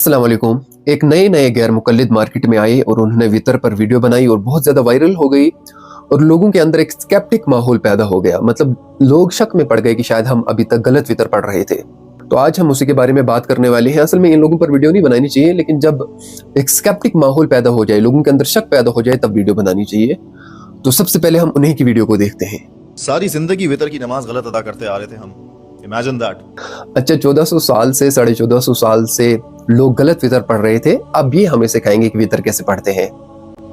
अस्सलाम वालेकुम। एक नए गैर मुक़ल्लिद मार्केट में आए और उन्होंने वितर पर वीडियो बनाई और बहुत ज़्यादा वायरल हो गई और लोगों के अंदर एक स्केप्टिक माहौल पैदा हो गया। मतलब लोग शक में पड़ गए कि शायद हम अभी तक गलत वितर पढ़ रहे थे। तो आज हम उसी के बारे में बात करने वाले हैं। असल में इन लोगों पर वीडियो नहीं बनानी चाहिए, लेकिन जब एक स्केप्टिक माहौल पैदा हो जाए, लोगों के अंदर शक पैदा हो जाए, तब वीडियो बनानी चाहिए। तो सबसे पहले हम उन्हीं की वीडियो को देखते हैं। सारी जिंदगी वितर की नमाज गलत अदा करते आ रहे थे हम। Imagine that. अच्छा, 1400 साल से 1450 साल से लोग गलत वितर पढ़ रहे थे, अब ये हमें सिखाएंगे कि वितर कैसे पढ़ते हैं।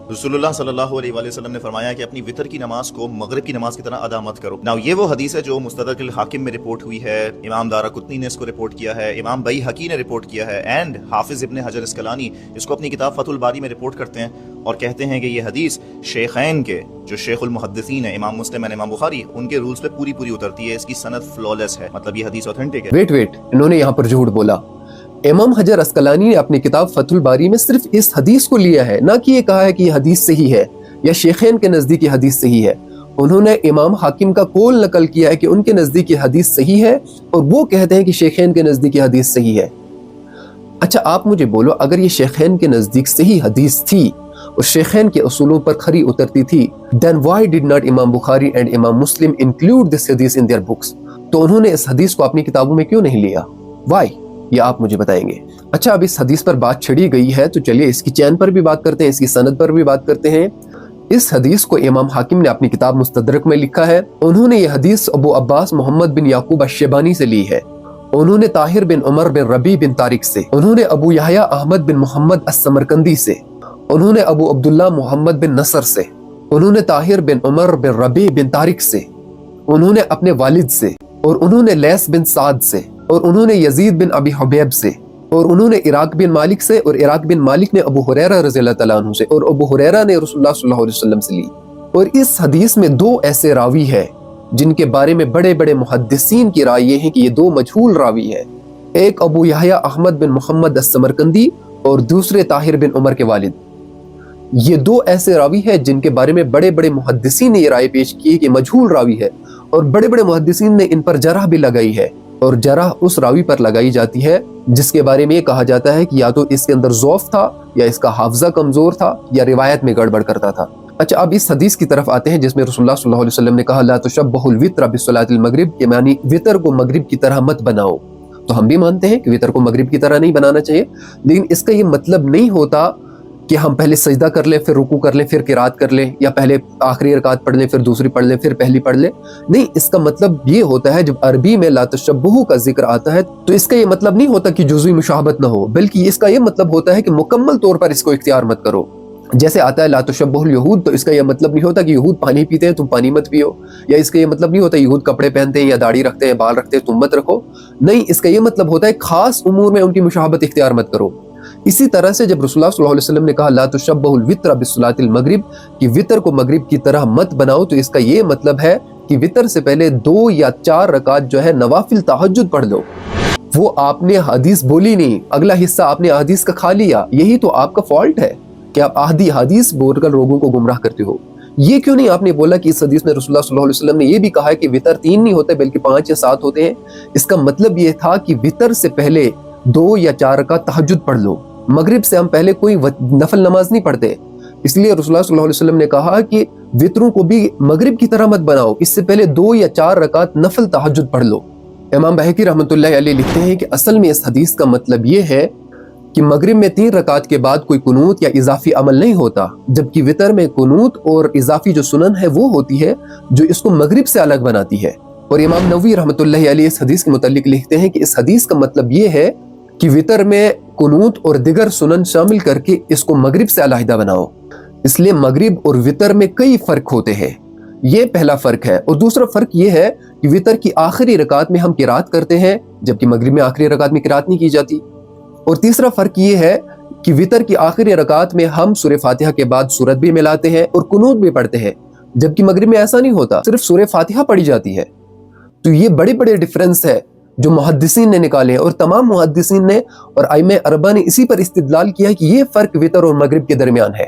रसूलुल्लाह सल्लल्लाहु अलैहि वसल्लम ने फरमाया कि अपनी वितर की नमाज को मगरिब की नमाज की तरह अदा मत करो। नाउ ये वो हदीस है जो मुस्तदरकुल हाकिम में रिपोर्ट हुई है, इमाम दाराकुतनी ने इसको रिपोर्ट किया है, इमाम बैहकी ने रिपोर्ट किया है, एंड हाफिज इब्न हजर अस्कलानी इसको अपनी किताब फतहुल बारी में रिपोर्ट करते हैं और कहते हैं कि ये हदीस शेखैन के जो शेखुल मुहद्दिसीन है, इमाम मुस्लिम और इमाम बुखारी, उनके रूल्स पे पूरी उतरती है। इसकी सनद फ्लॉलेस है, मतलब ये हदीस ऑथेंटिक है। वेट, इन्होंने यहाँ पर झूठ बोला। इमाम हजर अस्कलानी ने अपनी किताब फतहुल बारी में सिर्फ इस हदीस को लिया है, ना कि ये कहा है कि ये हदीस सही है या शेखैन के नजदीक ये हदीस सही है। उन्होंने इमाम हाकिम का कौल नकल किया है कि उनके नजदीक ये हदीस सही है और वो कहते हैं कि शेखैन के नजदीक ये हदीस सही है। अच्छा, आप मुझे बोलो, अगर ये शेखैन के नजदीक सही हदीस थी और शेखैन के उसूलों पर खरी उतरती थी, then why did not इमाम बुखारी एंड इमाम मुस्लिम include this hadith in their books? तो उन्होंने इस हदीस को अपनी किताबों में क्यों नहीं लिया? Why? ये आप मुझे बताएंगे। अच्छा, अब इस हदीस पर बात छिड़ी गई है, तो चलिए इसकी चैन पर भी बात करते हैं, इसकी सनद पर भी बात करते हैं। इस हदीस को इमाम हाकिम ने अपनी किताब मुस्तदरक में लिखा है। उन्होंने ये हदीस अबू अब्बास मोहम्मद बिन याकूब अश्शबानी से ली है। उन्होंने ताहिर बिन उमर बिन रबी बिन तारिक से, उन्होंने अबू यहया अहमद बिन मोहम्मद अस्समरकंदी से, उन्होंने अबू अब्दुल्ला मोहम्मद बिन नसर से, उन्होंने ताहिर बिन उमर बिन रबी बिन तारिक से, उन्होंने अपने वालिद से, और उन्होंने लैस बिन साद से, और उन्होंने यजीद बिन अबी हुबैब से, और उन्होंने इराक बिन मालिक से, और इराक बिन मालिक ने अबू हुरैरा रज़ियल्लाहु तआला अन्हु से, और अबू हुरैरा ने रसूलुल्लाह सल्लल्लाहु अलैहि वसल्लम से ली। और इस हदीस में दो ऐसे रावी हैं जिनके बारे में बड़े बड़े मुहद्दिसीन की राय ये है कि ये दो मजहूल रावी हैं। एक अबू यहया अहमद बिन मोहम्मद अस्समरकंदी और दूसरे ताहिर बिन उमर के वालिद। ये दो ऐसे रावी हैं जिनके बारे में बड़े बड़े मुहद्दिसीन ने ये राय पेश की है कि मजहूल रावी है, और बड़े बड़े मुहद्दिसीन ने इन पर जरह भी लगाई है। और जरह उस रावी पर लगाई जाती है जिसके बारे में ये कहा जाता है कि या तो इसके अंदर ज़ौफ था, या इसका हाफजा कमजोर था, या रिवायत में गड़बड़ करता था। अच्छा, अब इस हदीस की तरफ आते हैं जिसमें रसूलुल्लाह सल्लल्लाहु अलैहि वसल्लम ने कहा ला तुशब्बहुल वित्र बिस्सलातिल मगरिब, के मानी वितर को मगरिब की तरह मत बनाओ। तो हम भी मानते हैं कि वितर को मगरिब की तरह नहीं बनाना चाहिए, लेकिन इसका ये मतलब नहीं होता कि हम पहले सजदा कर लें, फिर रुकू कर लें, फिर किरात कर लें, या पहले आखिरी रकात पढ़ लें, फिर दूसरी पढ़ लें, फिर पहली पढ़ लें। नहीं, इसका मतलब ये होता है, जब अरबी में ला तशब्बुहु का जिक्र आता है तो इसका ये मतलब नहीं होता कि जुज़वी मुशाहबत ना हो, बल्कि इसका ये मतलब होता है कि मुकम्मल तौर पर इसको इख्तियार मत करो। जैसे आता है ला तुशब्बहुल यहूद, तो इसका ये मतलब नहीं होता कि यहूद पानी पीते हैं तुम पानी मत पियो, या इसका ये मतलब नहीं होता यहूद कपड़े पहनते हैं या दाढ़ी रखते हैं, बाल रखते हैं, तुम मत रखो। नहीं, इसका ये मतलब होता है खास उमूर में उनकी मुशाहबत इख्तियार मत करो। इसी तरह से जब रसूलुल्लाह सल्लल्लाहु अलैहि वसल्लम ने कहा ला तुशब्बहुल वित्र बिस्सलातिल मगरिब, कि वितर को मगरिब की तरह मत बनाओ, तो इसका ये मतलब है कि वितर से पहले 2 या 4 रकात जो है नवाफिल तहज्जुद पढ़ लो। वो आपने हदीस बोली नहीं, अगला हिस्सा आपने हदीस का खा लिया। यही तो आपका फॉल्ट है कि आप आधी हदीस बोलकर लोगों को गुमराह करते हो। ये क्यों नहीं आपने बोला कि इस हदीस में रसूलुल्लाह सल्लल्लाहु अलैहि वसल्लम ने ये भी कहा है कि वितर 3 नहीं होते बल्कि 5 या 7 होते हैं। इसका मतलब ये था कि वितर से पहले 2 या 4 रकात तहज्जुद पढ़ लो। मगरिब से हम पहले कोई नफल नमाज नहीं पढ़ते, इसलिए रसूलुल्लाह सल्लल्लाहु अलैहि वसल्लम ने कहा कि वित्रों को भी मगरिब की तरह मत बनाओ, इससे पहले 2 या 4 रकात नफल तहज्जुद पढ़ लो। इमाम बैहकी रहमतुल्लाह अलैह लिखते हैं कि असल में इस हदीस का मतलब ये है कि मगरिब में 3 रकात के बाद कोई कुनूत या इजाफी अमल नहीं होता, जबकि वितर में कुनूत और इजाफी जो सुनन है वो होती है जो इसको मगरिब से अलग बनाती है। और इमाम नववी रहमतुल्लाह अलैह इस हदीस के मुतालिक लिखते हैं कि इस हदीस का मतलब ये है कि वितर में कुनूत और दिगर सुनन शामिल करके इसको मगरिब से अलहदा बनाओ। इसलिए मगरिब और वितर में कई फर्क होते हैं, ये पहला फर्क है। और दूसरा फर्क ये है कि वितर की आखिरी रकात में हम किरात करते हैं, जबकि मगरिब में आखिरी रकात में किरात नहीं की जाती। और तीसरा फर्क ये है कि वितर की आखिरी रकात में हम सूरह फातिहा के बाद सूरत भी मिलाते हैं और कुनूत भी पढ़ते हैं, जबकि मगरिब में ऐसा नहीं होता, सिर्फ सूरह फातिहा पढ़ी जाती है। तो ये बड़े बड़े डिफरेंस है जो मुहद्दिसीन ने निकाले हैं, और तमाम मुहद्दिसीन ने और आइमे अरबा ने इसी पर इस्तिदलाल किया है कि ये फर्क वितर और मगरिब के दरमियान है।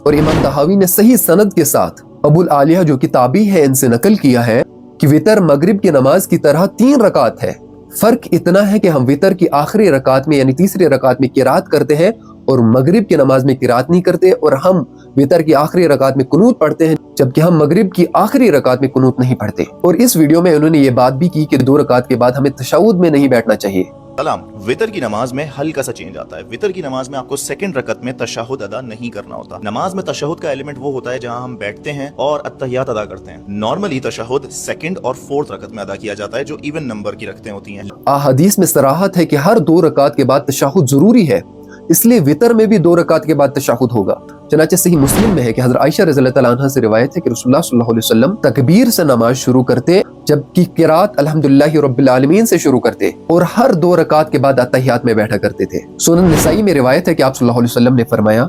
और इमाम तहावी ने सही सनद के साथ अबुल आलिया जो किताबी है इनसे नकल किया है कि वितर मगरिब की नमाज की तरह 3 रकात है, فرق اتنا ہے کہ ہم وطر کی آخری رکعت میں یعنی تیسری رکعت میں قرات کرتے ہیں اور مغرب کی نماز میں قرات نہیں کرتے، اور ہم وطر کی آخری رکعت میں قنوت پڑھتے ہیں جبکہ ہم مغرب کی آخری رکعت میں قنوت نہیں پڑھتے۔ اور اس ویڈیو میں انہوں نے یہ بات بھی کی کہ 2 رکعت کے بعد ہمیں تشہد میں نہیں بیٹھنا چاہیے۔ سلام، وطر کی نماز میں ہلکا سا چینج آتا ہے۔ وطر کی نماز میں آپ کو سیکنڈ رکعت میں تشہد ادا نہیں کرنا ہوتا۔ نماز میں تشہد کا ایلیمنٹ وہ ہوتا ہے جہاں ہم بیٹھتے ہیں اور اتحیات ادا کرتے ہیں۔ نارملی تشہد سیکنڈ اور فورتھ رکعت میں ادا کیا جاتا ہے جو ایون نمبر کی رکعتیں ہوتی ہیں۔ احادیث میں صراحت ہے کہ ہر 2 رکعت کے بعد تشہد ضروری ہے، اس لیے وطر میں بھی 2 رکعت کے بعد تشہد ہوگا۔ چنانچہ صحیح مسلم میں ہے کہ حضرت عائشہ رضی اللہ تعالیٰ عنہ سے روایت ہے کہ رسول اللہ صلی اللہ علیہ وسلم تکبیر سے نماز شروع کرتے جبکہ قرات الحمدللہ رب العالمین سے شروع کرتے، اور ہر 2 رکعت کے بعد اتحیات میں بیٹھا کرتے تھے۔ سنن نسائی میں روایت ہے کہ آپ صلی اللہ علیہ وسلم نے فرمایا،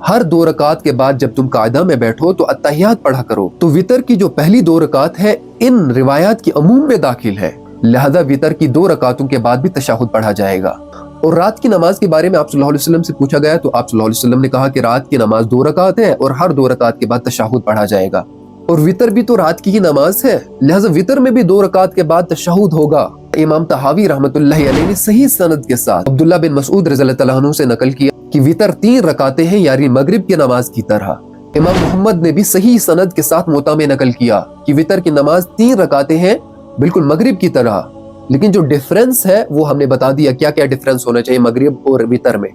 ہر 2 رکعت کے بعد جب تم قاعدہ میں بیٹھو تو اتحیات پڑھا کرو۔ تو وطر کی جو پہلی 2 رکعت ہے ان روایات کی عموم میں داخل ہے، لہذا وطر کی 2 رکعتوں کے بعد بھی تشہد پڑھا جائے گا۔ اور رات کی نماز کے بارے میں آپ صلی اللہ علیہ وسلم سے پوچھا گیا تو آپ صلی اللہ علیہ وسلم نے کہا کہ رات کی نماز 2 رکعت ہے اور ہر 2 رکعت کے بعد تشہد پڑھا جائے گا، اور وطر بھی تو رات کی ہی نماز ہے، لہذا وطر میں بھی 2 رکعت کے بعد تشہد ہوگا۔ امام طحاوی رحمۃ اللہ علیہ نے صحیح سند کے ساتھ عبداللہ بن مسعود رضی اللہ تعالیٰ عنہ سے نقل کیا کہ وطر 3 رکعتیں ہیں یعنی مغرب کی نماز کی طرح۔ امام محمد نے بھی صحیح سند کے ساتھ موطا میں نقل کیا کہ وطر کی نماز 3 رکعتیں ہیں بالکل مغرب کی طرح، لیکن جو ڈیفرنس ہے وہ ہم نے بتا دیا کیا کیا ڈیفرنس ہونا چاہیے مغرب اور وطر میں۔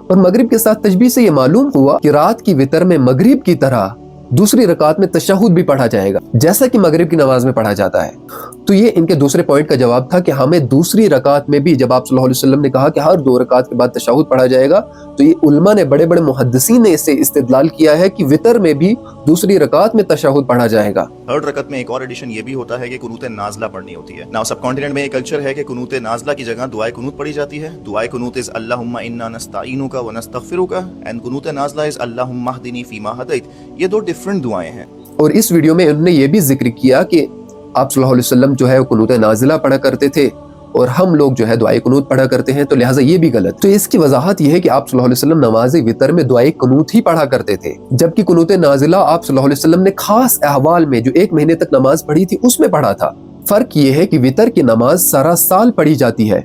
اور مغرب کے ساتھ تشبیہ سے یہ معلوم ہوا کہ رات کی وطر میں مغرب کی طرح دوسری رکعت میں تشہد بھی پڑھا جائے گا جیسا کہ مغرب کی نماز میں پڑھا جاتا ہے۔ تو یہ ان کے دوسرے پوائنٹ کا جواب تھا کہ ہمیں دوسری رکعت میں بھی جب آپ صلی اللہ علیہ وسلم نے کہا کہ ہر 2 رکعت کے بعد تشہد پڑھا جائے گا، تو یہ علماء نے بڑے بڑے محدثین نے اس سے استدلال کیا ہے کہ وطر میں بھی دوسری رکعت میں تشہد پڑھا جائے گا۔ تھرڈ رکعت میں ایک اور ایڈیشن یہ بھی ہوتا ہے کہ قنوت نازلہ پڑھنی ہوتی ہے۔ ناؤ سب کانٹیننٹ میں یہ کلچر ہے کہ قنوت نازلہ کی جگہ دعائے قنوت پڑھی جاتی ہے۔ دعائے قنوت از اللہم انا نستعینک و نستغفرک، اینڈ قنوت نازلہ از اللہم اہدنی فیما ہدیت۔ یہ 2 ڈیفرنٹ دعائیں ہیں۔ اور اس ویڈیو میں انہوں نے یہ بھی ذکر کیا کہ آپ صلی اللہ علیہ وسلم جو ہے قنوت نازلہ پڑھا کرتے تھے اور ہم لوگ جو ہے دعائے قنوت پڑھا کرتے ہیں، تو لہٰذا یہ بھی غلط۔ تو اس کی وضاحت یہ ہے کہ آپ صلی اللہ علیہ وسلم نماز وطر میں دعائے قنوت ہی پڑھا کرتے تھے، جبکہ قنوت نازلہ آپ صلی اللہ علیہ وسلم نے خاص احوال میں جو 1 مہینے تک نماز پڑھی تھی اس میں پڑھا تھا۔ فرق یہ ہے کہ وطر کی نماز سارا سال پڑھی جاتی ہے،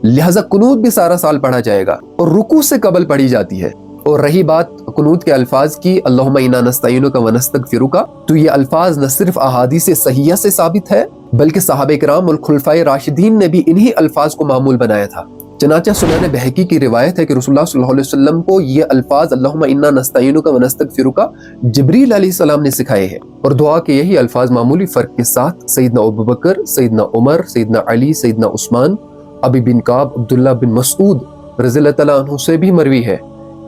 لہٰذا قنوت بھی سارا سال پڑھا جائے گا اور رکوع سے قبل پڑھی جاتی ہے۔ اور رہی بات قنوت کے الفاظ کی، اللہم انا نستعینک و نستغفرک، تو یہ الفاظ نہ صرف احادیث صحیحہ سے ثابت ہے بلکہ صحابہ کرام اور خلفائے راشدین نے بھی انہی الفاظ کو معمول بنایا تھا۔ چنانچہ سنن بہقی کی روایت ہے کہ رسول اللہ صلی اللہ علیہ وسلم کو یہ الفاظ اللہم انا نستعینک و نستغفرک جبریل علیہ السلام نے سکھائے ہیں، اور دعا کے یہی الفاظ معمولی فرق کے ساتھ سیدنا ابوبکر، سیدنا عمر، سیدنا علی، سیدنا عثمان، ابی بن کعب، عبداللہ بن مسعود رضی اللہ تعالیٰ عنہ سے بھی مروی ہے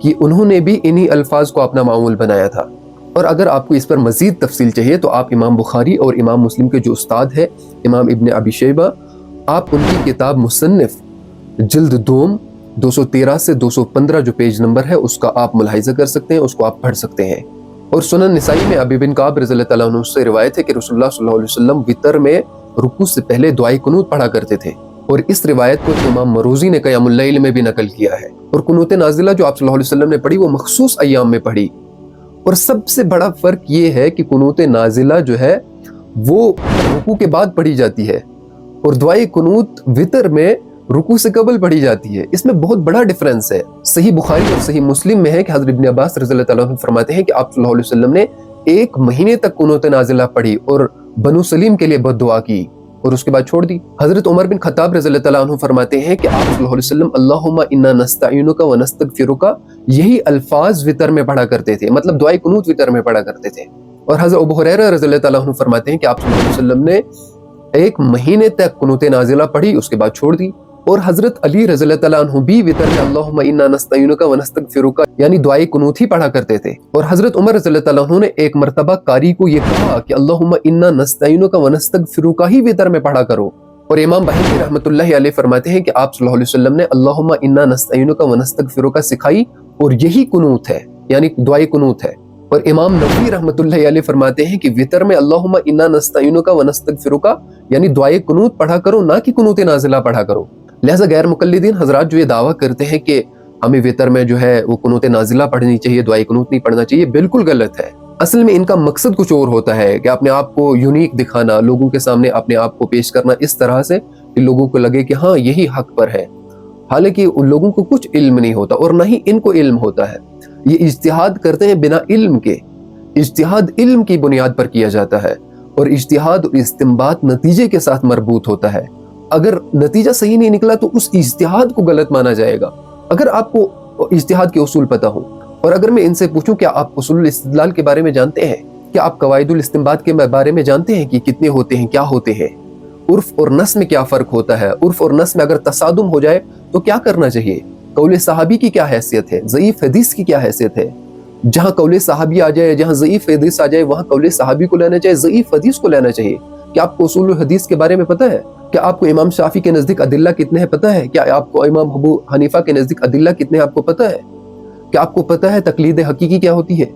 کہ انہوں نے بھی انہی الفاظ کو اپنا معمول بنایا تھا۔ اور اگر آپ کو اس پر مزید تفصیل چاہیے تو آپ امام بخاری اور امام مسلم کے جو استاد ہے امام ابن ابی شیبہ، آپ ان کی کتاب مصنف جلد 213 سے 215 جو پیج نمبر ہے اس کا آپ ملاحظہ کر سکتے ہیں، اس کو آپ پڑھ سکتے ہیں۔ اور سنن نسائی میں ابی بن کعب رضی اللہ تعالیٰ عنہ سے روایت ہے کہ رسول اللہ صلی اللہ علیہ وسلم وطر میں رکوع سے پہلے دعائے قنوت پڑھا کرتے تھے، اور اس روایت کو امام مروزی نے قیام اللیل میں بھی نقل کیا ہے۔ اور قنوت نازلہ جو آپ صلی اللہ علیہ وسلم نے پڑھی وہ مخصوص ایام میں پڑھی، اور سب سے بڑا فرق یہ ہے کہ قنوت نازلہ جو ہے وہ رکوع کے بعد پڑھی جاتی ہے اور دعائے قنوت وطر میں رکوع سے قبل پڑھی جاتی ہے۔ اس میں بہت بڑا ڈیفرنس ہے۔ صحیح بخاری اور صحیح مسلم میں ہے کہ حضرت ابن عباس رضی اللہ تعالیٰ عنہ فرماتے ہیں کہ آپ صلی اللہ علیہ وسلم نے 1 مہینے تک قنوت نازلہ پڑھی اور بنو سلیم کے لیے بد دعا کی اور اس کے بعد چھوڑ دی۔ حضرت عمر بن خطاب رضی اللہ تعالیٰ عنہ فرماتے ہیں کہ آپ صلی اللہ علیہ وسلم اللہم انا نستعینک و نستغفرک یہی الفاظ وطر میں پڑھا کرتے تھے، مطلب دعائے قنوت وطر میں پڑھا کرتے تھے۔ اور حضرت ابو ہریرہ رضی اللہ تعالیٰ عنہ فرماتے ہیں کہ آپ صلی اللہ علیہ وسلم نے 1 مہینے تک قنوت نازلہ پڑھی، اس کے بعد چھوڑ دی۔ اور حضرت علی رضی اللہ تعالیٰ عنہ بھی وطر میں اللہم انا نستعینک و نستغفرک یعنی دعائے قنوت ہی پڑھا کرتے تھے۔ اور حضرت عمر رضی اللہ تعالیٰ عنہ نے ایک مرتبہ قاری کو یہ کہا کہ اللہم انا نستعینک و نستغفرک ہی وطر میں پڑھا کرو۔ اور امام بہقی رحمۃ اللہ علیہ فرماتے ہیں کہ آپ صلی اللہ علیہ وسلم نے اللہم انا نستعینک و نستغفرک سکھائی اور یہی قنوت ہے، یعنی دعائے قنوت ہے۔ اور امام نووی رحمۃ اللہ علیہ فرماتے ہیں کہ وطر میں اللہم انا نستعینک و نستغفرک یعنی دعائے قنوت پڑھا کرو، نہ کہ قنوت نازلہ پڑھا کرو۔ لہذا غیر مقلدین حضرات جو یہ دعویٰ کرتے ہیں کہ ہمیں وطر میں جو ہے وہ قنوت نازلہ پڑھنی چاہیے، دعائے قنوت نہیں پڑھنا چاہیے، بالکل غلط ہے۔ اصل میں ان کا مقصد کچھ اور ہوتا ہے کہ اپنے آپ کو یونیک دکھانا، لوگوں کے سامنے اپنے آپ کو پیش کرنا اس طرح سے कि लोगों को लगे कि हाँ यही हक पर है, हालांकि उन लोगों को कुछ इल्म नहीं होता और ना ही इनको इल्म होता है। ये इज्तिहाद करते हैं बिना इल्म के। इज्तिहाद इल्म की बुनियाद पर किया जाता है और इज्तिहाद और इस्तिंबात नतीजे के साथ मरबूत होता है। अगर नतीजा सही नहीं निकला तो उस इज्तिहाद को गलत माना जाएगा। अगर आपको इज्तिहाद के उसूल पता हो और अगर मैं इनसे पूछूं क्या आप उसूल इस्तिदलाल के बारे में जानते हैं, क्या आप कवायदुल इस्तिंबात के बारे में जानते हैं कि कितने होते हैं, क्या होते हैं, उर्फ और नस में क्या फर्क होता है, उर्फ और नस में अगर तसादुम हो जाए तो क्या करना चाहिए, कौले सहाबी की क्या हैसियत है, ज़ईफ हदीस की क्या हैसियत है, जहां कौले सहाबी आ जाए, जहां ज़ईफ हदीस आ जाए वहां कौले सहाबी को लेना चाहिए, ज़ईफ हदीस को लेना चाहिए। क्या आपको उसूल हदीस के बारे में पता है? क्या आपको इमाम शाफी के नजदीक अदिल्ला कितने हैं पता है? क्या आपको इमाम अबू हनीफा के नजदीक अदिल्ला कितने हैं आपको पता है? क्या आपको पता है तकलीद हकीकी क्या होती है?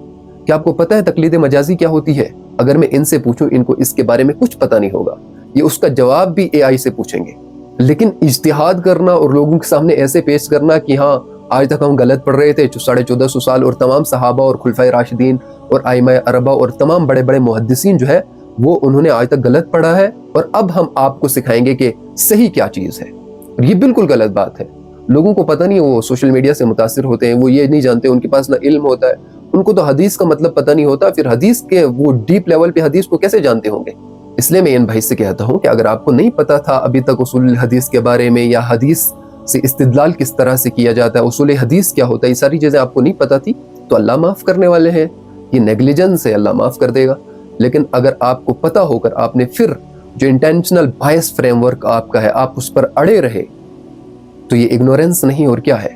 क्या आपको पता है तकलीद मजाजी क्या होती है? अगर मैं इनसे पूछूं, इनको इसके बारे में कुछ पता नहीं होगा, ये उसका जवाब भी एआई से पूछेंगे। लेकिन इज्तिहाद करना और लोगों के सामने ऐसे पेश करना कि हाँ आज तक हम गलत पढ़ रहे थे 1450 साल, और तमाम सहाबा और खुलफाए राशिदीन और आइमा अरबा और तमाम बड़े बड़े मुहद्दिसीन जो है वो उन्होंने आज तक गलत पढ़ा है और अब हम आपको सिखाएंगे कि सही क्या चीज़ है। और ये बिल्कुल गलत बात है। लोगों को पता नहीं, वो सोशल मीडिया से मुतासिर होते हैं, वो ये नहीं जानते, उनके पास ना इल्म होता है, उनको तो हदीस का मतलब पता नहीं होता, फिर हदीस के वो डीप लेवल पे हदीस को कैसे जानते होंगे। इसलिए मैं इन भाई से कहता हूँ कि अगर आपको नहीं पता था अभी तक उसूल हदीस के बारे में या हदीस से इस्तिदलाल किस तरह से किया जाता है, उसूल हदीस क्या होता है, ये सारी चीज़ें आपको नहीं पता थी तो अल्लाह माफ़ करने वाले हैं, ये नेग्लिजेंस है, अल्लाह माफ़ कर देगा। लेकिन अगर आपको पता होकर आपने फिर जो इंटेंशनल बायस फ्रेमवर्क आपका है आप उस पर अड़े रहे तो ये इग्नोरेंस नहीं और क्या है।